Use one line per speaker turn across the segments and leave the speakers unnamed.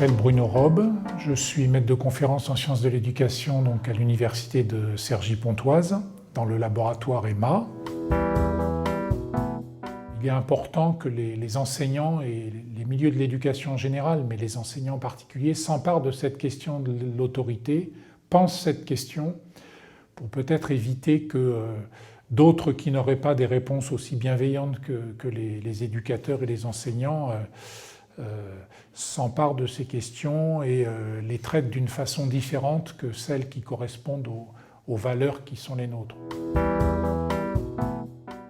m'appelle Bruno Robe, je suis maître de conférence en sciences de l'éducation donc à l'université de Cergy-Pontoise, dans le laboratoire EMA. Il est important que les enseignants et les milieux de l'éducation en général, mais les enseignants en particulier, s'emparent de cette question de l'autorité, pensent cette question pour peut-être éviter que d'autres qui n'auraient pas des réponses aussi bienveillantes que les éducateurs et les enseignants s'emparent de ces questions et les traitent d'une façon différente que celles qui correspondent aux valeurs qui sont les nôtres.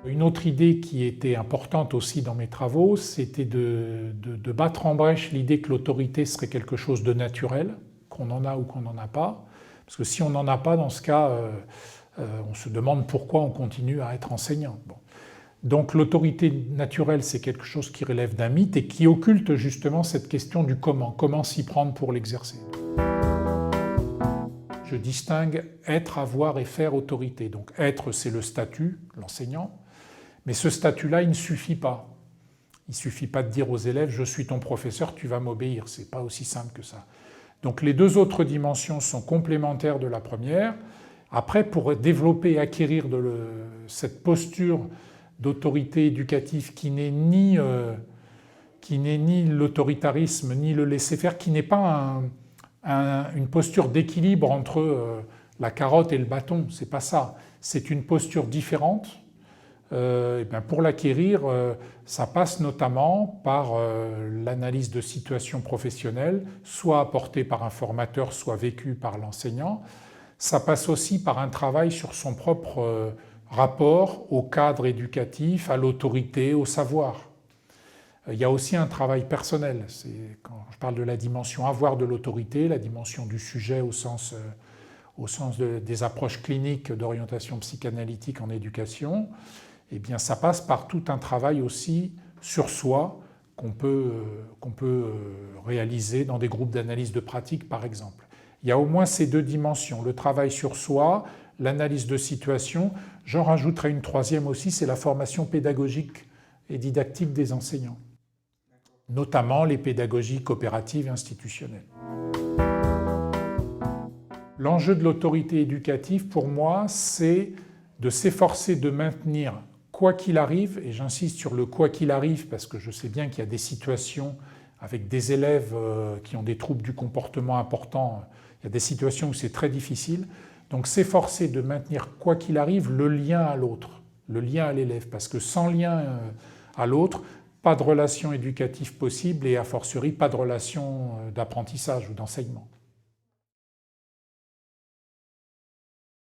Une autre idée qui était importante aussi dans mes travaux, c'était de battre en brèche l'idée que l'autorité serait quelque chose de naturel, qu'on en a ou qu'on n'en a pas. Parce que si on n'en a pas, dans ce cas, on se demande pourquoi on continue à être enseignant. Bon. Donc l'autorité naturelle, c'est quelque chose qui relève d'un mythe et qui occulte justement cette question du comment s'y prendre pour l'exercer. Je distingue être, avoir et faire autorité. Donc être, c'est le statut, l'enseignant, mais ce statut-là, il ne suffit pas. Il ne suffit pas de dire aux élèves « je suis ton professeur, tu vas m'obéir ». Ce n'est pas aussi simple que ça. Donc les deux autres dimensions sont complémentaires de la première. Après, pour développer et acquérir cette posture d'autorité éducative qui n'est ni l'autoritarisme, ni le laisser-faire, qui n'est pas une posture d'équilibre entre la carotte et le bâton, c'est pas ça. C'est une posture différente. Et bien pour l'acquérir, ça passe notamment par l'analyse de situations professionnelles, soit apportée par un formateur, soit vécue par l'enseignant. Ça passe aussi par un travail sur son propre rapport au cadre éducatif, à l'autorité, au savoir. Il y a aussi un travail personnel. Quand je parle de la dimension avoir de l'autorité, la dimension du sujet au sens des approches cliniques d'orientation psychanalytique en éducation, eh bien ça passe par tout un travail aussi sur soi qu'on peut réaliser dans des groupes d'analyse de pratique par exemple. Il y a au moins ces deux dimensions, le travail sur soi, l'analyse de situation. J'en rajouterai une troisième aussi, c'est la formation pédagogique et didactique des enseignants, notamment les pédagogies coopératives et institutionnelles. L'enjeu de l'autorité éducative, pour moi, c'est de s'efforcer de maintenir, quoi qu'il arrive, et j'insiste sur le quoi qu'il arrive, parce que je sais bien qu'il y a des situations avec des élèves qui ont des troubles du comportement importants, il y a des situations où c'est très difficile. Donc s'efforcer de maintenir, quoi qu'il arrive, le lien à l'autre, le lien à l'élève, parce que sans lien à l'autre, pas de relation éducative possible et a fortiori pas de relation d'apprentissage ou d'enseignement.